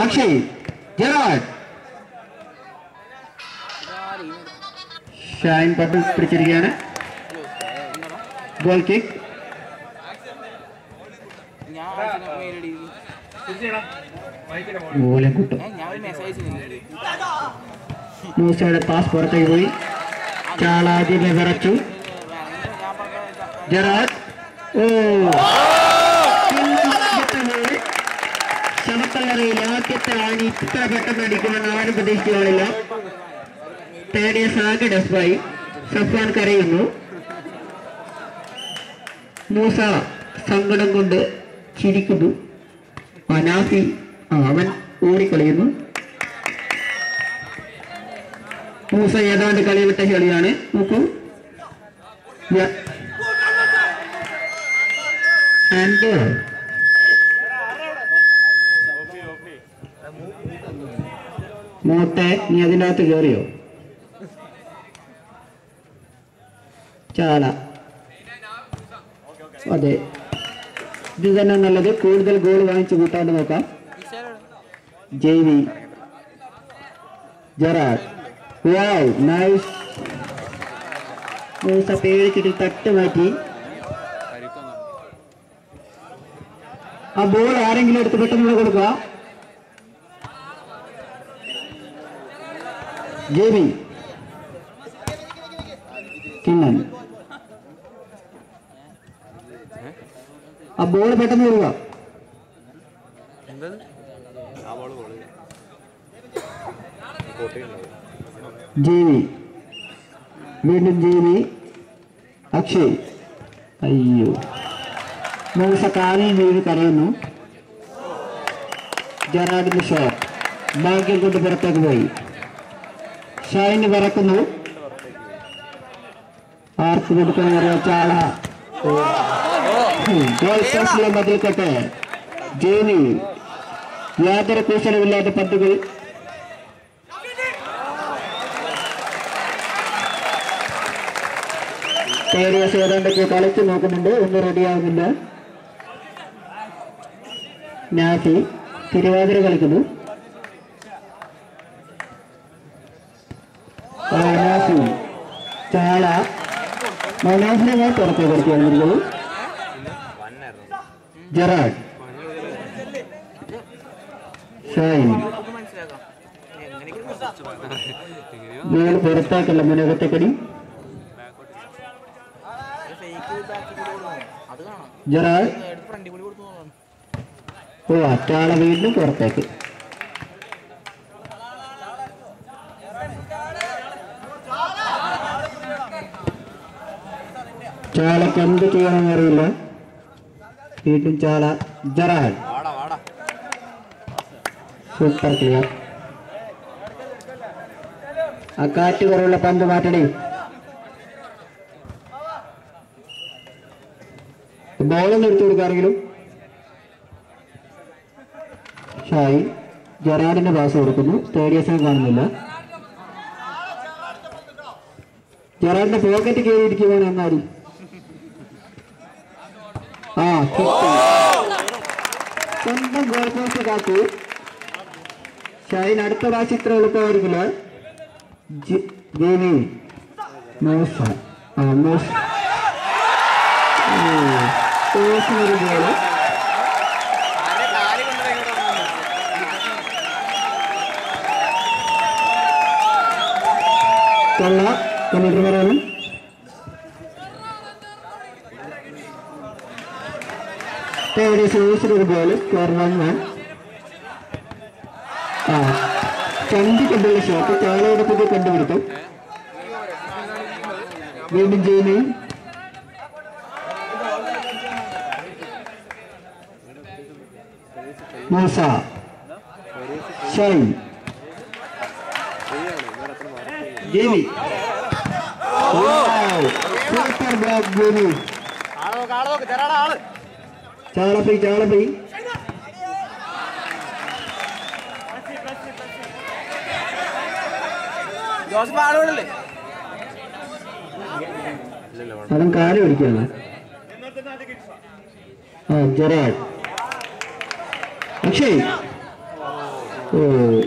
Akshay Gerard Shine പന്ത് പിടിച്ചിരിക്കുകയാണ്. Goal kick. ഗോളും കിട്ടും. മൂസയുടെ പാസ് പുറത്തേക്ക് പോയി. ചാളാദ്യമേ വിറച്ചു. ജെറാഡ് ശമക്കല്ലറിയില്ല. ആദ്യത്തെ ആണി ഇത്ര പെട്ടെന്ന് അടിക്കുമെന്ന് ആരും പ്രതീക്ഷിച്ചു കാണില്ല. തേടിയ സാഗ് ഡെസ്ബായി. സഫാൻ കരയുന്നു. മൂസ സങ്കടം കൊണ്ട് ചിരിക്കുന്നു. അനാഫി അവൻ ഓടിക്കളിയുന്നു. മൂസ ഏതാണ്ട് കളി വിട്ട കളിയാണ്. നോക്കൂ. ആൻഡ് മോട്ടെ നീ അതിൻ്റെ അകത്ത് കയറിയോ? ചാള അതെ, ഇത് തന്നെ നല്ലത്. കൂടുതൽ ഗോൾ വാങ്ങിച്ചു കൂട്ടാണ്ട് നോക്കാം. ജെയ്വി ജെറാഡ് വാവ് നൈസ്. മൂസ പേടിച്ചിട്ട് തട്ട് മാറ്റി. ആ ബോൾ ആരെങ്കിലും എടുത്ത് പെട്ടെന്ന് കൊടുക്കുക. ജെബി കിണ്ണൻ ആ ബോൾ പെട്ടെന്ന് കൊടുക്കുക. ജെബി വീണ്ടും ജെബി. അക്ഷയ് അയ്യോ. മൂസ കാലിൽ വീഴ് കരയുന്നു. ജെറാഡിന്റെ ഷോട്ട് ഭാഗ്യം കൊണ്ട് പുറത്തേക്ക് പോയി. ഷൈന് പറക്കുന്നു. ആർക്ക് കൊടുക്കണമെന്നറിയാ. ചാള ഗോൾ പോസ്റ്റിലെ മതിൽക്കട്ടെ. ജെയിനി യാതൊരു കൂശലമില്ലാത്ത പന്തുകൾ. ഏതാണ്ടൊക്കെ കളിച്ചു നോക്കുന്നുണ്ട്. ഒന്നും റെഡിയാവുന്നില്ല. നാഫി തിരുവാതിര കളിക്കുന്നു. നാഫി ചാള മനോഹരമായി പുറത്ത് കളിക്കുകയാണെന്നുള്ളത്. ജെറാഡ് ഷൈൻ ഗോൾ പുറത്താക്കല്ല. മുനകത്തേക്കടി. ജെറാഡ് ചാള വീണ്ടും പുറത്തേക്ക്. ചാളക്ക് എന്ത് ചെയ്യണമെന്ന് അറിയില്ല. വീണ്ടും ചാള. Gerard super clear. ആ കാറ്റ് കുറവുള്ള പന്ത് മാറ്റണേ. ബോളൊന്നും എടുത്തു കൊടുക്കാറെങ്കിലും. ഷായി ജെറാഡിന്റെ പാസ് കൊടുക്കുന്നു. സ്റ്റേഡിയസിനെ കാണുന്നില്ല. ജെറാഡിന്റെ പോക്കറ്റ് കയറിയിരിക്കുകയാണ്. എന്നാലും സ്വന്തം ഗോൾ പോസ്റ്റ് കാത്തു. ഷൈൻ അടുത്ത പ്രാവശ്യം ഇത്ര എളുപ്പമായിരിക്കില്ല. ഒരു ഗോള്. കൊള്ള കമ്മിറ്റി പറയണം. ഒരു ബോള്. സ്കോർ 1-1. ചന്തി കണ്ടുള്ള ഷോട്ട്. ചാളയോടൊപ്പം കണ്ടുപിടുത്തു. വീണ്ടും ജെയിനി. മൂസ ഷൈൻ ജെയിനി. Super block Jaini. ചാളപ്പി അവൻ കാല് പിടിക്കുകയാണ്. Gerard Akshay Akshay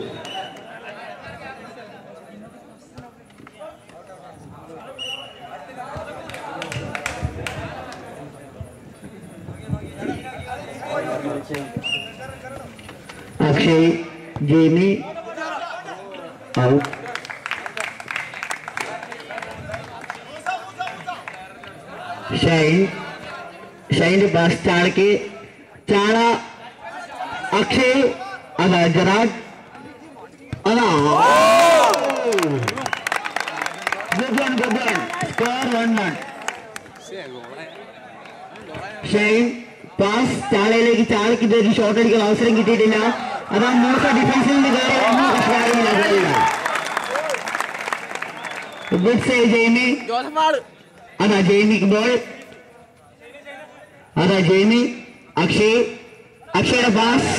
Jamie out. ഷൈൻ്റെ പാസ് ചാളയ്ക്ക്. ചാള അക്ഷയ്. അതാ ജറാഡ്. അതാ സ്കോർ 1-1. ഷൈൻ പാസ് ചാളയിലേക്ക്. ചാളയ്ക്ക് ഇതൊരു ഷോട്ട് അടിക്കാൻ അവസരം കിട്ടിയിട്ടില്ല. അതാ മൂസ ഡിഫൻസിൽ നിന്ന് കയറി. Good save Jaimy. അതാ ജെയ്മിക്ക് ബോൾ. അതാ ജെയ്മി. അക്ഷയുടെ പാസ്.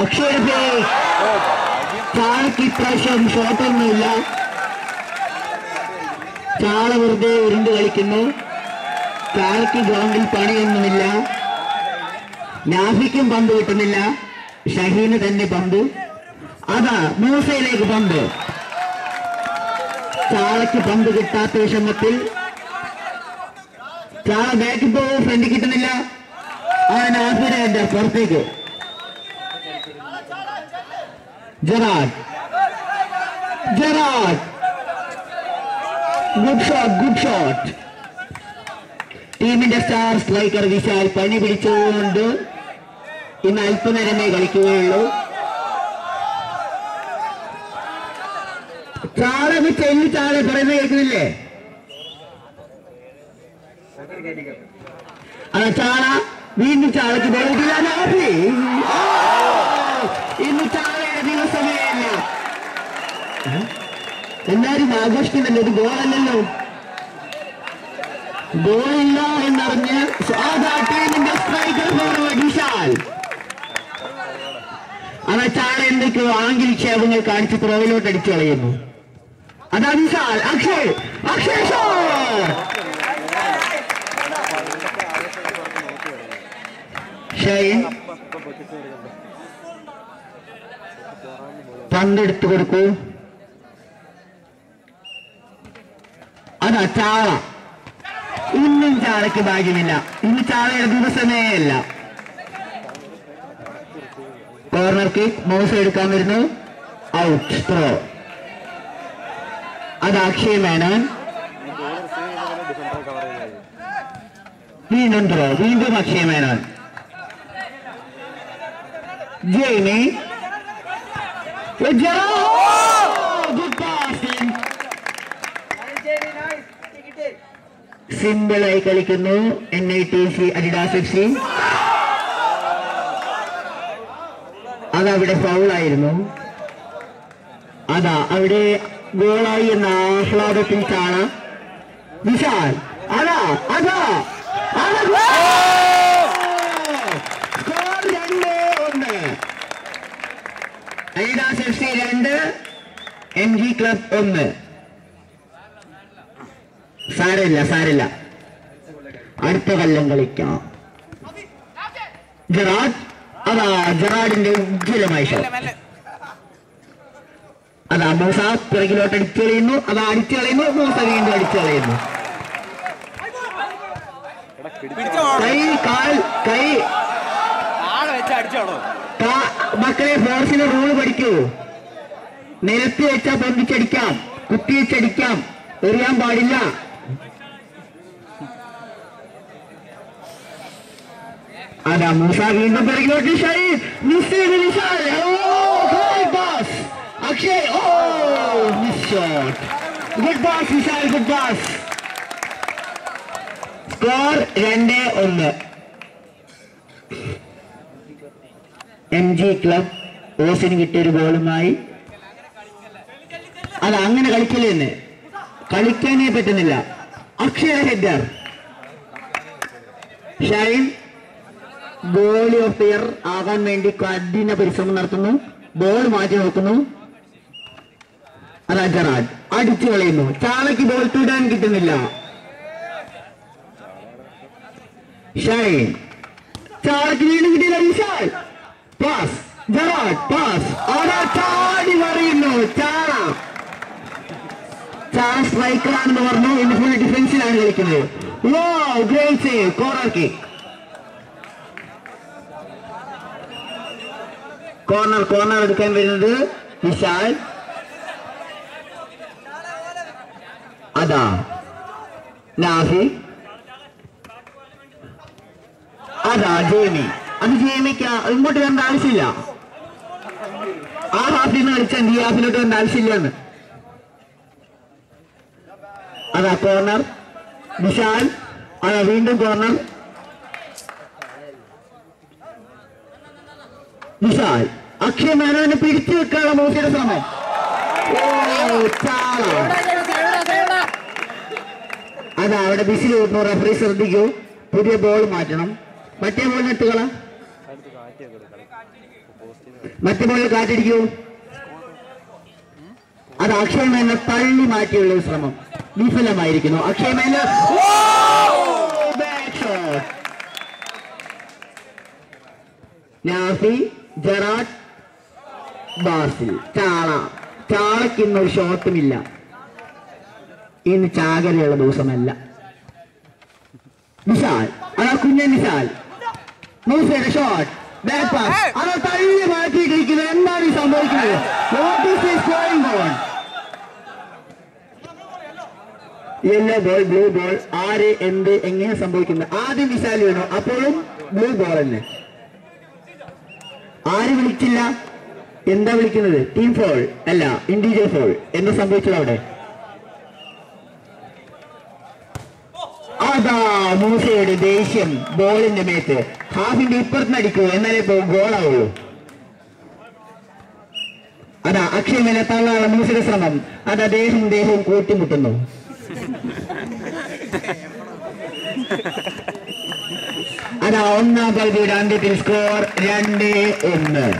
അക്ഷയുടെ പ്ലേ. ചാളയ്ക്ക് ഇപ്രാവശ്യം ഷോട്ടൊന്നുമില്ല. ചാള വെറുതെ ഉരുണ്ട് കളിക്കുന്നു. ചാളയ്ക്ക് ഗ്രൗണ്ടിൽ പണിയൊന്നുമില്ല. നാഫിക്കും പന്ത് കിട്ടുന്നില്ല. ഷഹീന് തന്നെ പന്ത്. അതാ മൂസയിലേക്ക് പന്ത്. ചാളയ്ക്ക് പന്ത് കിട്ടാത്ത വിഷമത്തിൽ ചാള ബാക്കിൽ പോകും. ഫ്രണ്ട് കിട്ടുന്നില്ല. നാഫിയുടെ പുറത്തേക്ക്. ജറാഡ്. Good shot. ടീമിന്റെ സ്റ്റാർ സ്ട്രൈക്കർ വിശാൽ പനി പിടിച്ചുകൊണ്ട് ഇന്ന് അല്പനേരമേ കളിക്കുകയുള്ളൂ. ചാള ചെല്ലി ചാള പറയുന്നത് കേൾക്കുന്നില്ലേ? ചാള വീണ്ടും ചാളയ്ക്ക് ബോളിട്ടില്ല. ഇന്ന് ചാളയുടെ ദിവസമേ അല്ല. എല്ലാരും ആഘോഷിക്കുന്നുണ്ട്. ഒരു ഗോളല്ലല്ലോ. ഗോളില്ല എന്നറിഞ്ഞ് ടീമിന്റെ സ്ട്രൈക്കർ ഫോർവേഡ് വിശാൽ. അതാ ചാള എന്തൊക്കെയോ ആംഗിൾ ക്ഷേപങ്ങൾ കാണിച്ച് പുറകിലോട്ട് അടിച്ചു കളയുന്നു. അതാ വിശാൽ. അക്ഷയ് ഷൈൻ പന്തെടുത്തു കൊടുക്കൂ. അതാ ചാള. ഇന്നും ചാളയ്ക്ക് ഭാഗ്യമില്ല. ഇന്ന് ചാളയുടെ ദിവസമേ അല്ല. Corner kick. മൗസ് എടുക്കാൻ വരുന്നു. ഔട്ട്. ത്രോ. അത് അക്ഷയ് മേനോൻ. വീണ്ടും ത്രോ. വീണ്ടും അക്ഷയ് മേനോൻ. ജെയ്മി. സിമ്പിളായി കളിക്കുന്നു NITC അഡിഡാസ് FC. അതവിടെ ഫൗളായിരുന്നു. അതാ അവിടെ ഗോളായി എന്ന ആഹ്ലാദത്തിൽ ചാള. Vishal. Score 2-1. Adidas FC 2 MG club 1. സാരമില്ല. അടുത്ത കൊല്ലം കളിക്കാം. ജറാഡ്. അതാ ജറാഡിന്റെ ഉജ്ജ്വലമായ ഷോട്ട്. അതാ മൂസ പിറകിലോട്ട് അടിച്ചു കളയുന്നു. മൂസ വീണ്ടും അടിച്ചു കളയുന്നു. കൈ മക്കളെ ഫോഴ്സിന്റെ റൂള് പഠിക്കൂ. നിരത്തി വെച്ചാൽ പൊന്തിച്ചടിക്കാം, കുത്തി വെച്ചടിക്കാം, എറിയാൻ പാടില്ല. അതാ മൂസ വീണ്ടും പിറകിലോട്ട്. Akshay. Miss shot. Good pass Vishal. Good pass. Score 2-1. MG club ഓസിന് കിട്ടിയൊരു ബോളുമായി. അത് അങ്ങനെ കളിക്കലെന്ന് കളിക്കാനേ പറ്റുന്നില്ല. Akshaya header. Shine goalie of the year ആകാൻ വേണ്ടി കഠിന പരിശ്രമം നടത്തുന്നു. ബോൾ മാറ്റി നോക്കുന്നു. അതാ ജറാഡ് അടിച്ചു കളയുന്നു. ചാളയ്ക്ക് ബോൾ തൊടാൻ കിട്ടുന്നില്ല. ഷൈൻ. ചാളയ്ക്ക് വീണ്ടും കിട്ടിയില്ല. വിശാൽ പാസ്. ജെറാഡ് പാസ് അവിടെ ചാടി മറിയുന്നു. ചാള സ്ട്രൈക്കറാണെന്ന് പറഞ്ഞു. ഇന്ന് ഫുൾ ഡിഫൻസിലാണ് കളിക്കുന്നത്. Great save. Corner kick. Corner എടുക്കാൻ വരുന്നത് വിശാൽ. അതാ നാഫി. അതാ ജേമി. അത് ജേമിക്ക് ഇങ്ങോട്ട് വരേണ്ട ആവശ്യമില്ല. ആ ഹാഫിൽ നിന്ന് കളിച്ചാൽ ഈ ഹാഫിലോട്ട് വരേണ്ട ആവശ്യമില്ലെന്ന്. അതാ കോർണർ വിശാൽ. അതാ വീണ്ടും കോർണർ വിശാൽ. അക്ഷയ് മേനോനെ പിടിച്ചു വെക്കാനുള്ള മൂസിയുടെ ശ്രമം. അതാ അവിടെ ബിസിൽ കൂട്ടുന്നു. റഫറി ശ്രദ്ധിക്കൂ. പുതിയ ബോൾ മാറ്റണം. മറ്റേ ബോളിന് ഇട്ടുകള. മറ്റേ ബോളിൽ കാറ്റടിക്കൂ. അത് അക്ഷയ് മേനോനെ തള്ളി മാറ്റിയുള്ള ശ്രമം വിഫലമായിരിക്കുന്നു. അക്ഷയ് മേനോൻ നാഫി, ജെറാഡ്, ബാസിൽ. ചാളയ്ക്ക് ഇന്നൊരു ഷോട്ടുമില്ല. ഇന്ന് ചാകരയുള്ള ദിവസമല്ല. വിശാൽ. അതാ കുഞ്ഞൻ വിശാൽ. മൂസയുടെ ഷോട്ട്. Back pass. അത് തള്ളി മാറ്റിയിട്ടിരിക്കുന്നത്. എന്താണ് ഈ സംഭവിക്കുന്നത്? What is this going on? Yellow ball, blue ball. ആര് എന്ത് എങ്ങനെ സംഭവിക്കുന്നത്? ആദ്യം വിശാൽ വീണു. അപ്പോഴും ബ്ലൂ ബോൾ തന്നെ. ആര് വിളിച്ചില്ല? എന്താ വിളിക്കുന്നത്? ടീം ഫോൾ അല്ല, ഇൻഡിവിജ്വൽ ഫോൾ. എന്താ സംഭവിച്ചത് അവിടെ? അതാ മൂസയുടെ ദേഷ്യം ബോളിന്റെ മേത്ത്. ഹാഫിന്റെ ഇപ്പുറത്ത് അടിക്കൂ, എന്നാലേ ഗോളാവുള്ളൂ. അതാ അക്ഷയ് മേനെ തള്ളാനുള്ള മൂസയുടെ ശ്രമം. അതാ ദേഹവും കൂട്ടിമുട്ടുന്നു. അതാ ഒന്നാം പകുതിയുടെ അന്ത്യത്തിൽ സ്കോർ 2-1.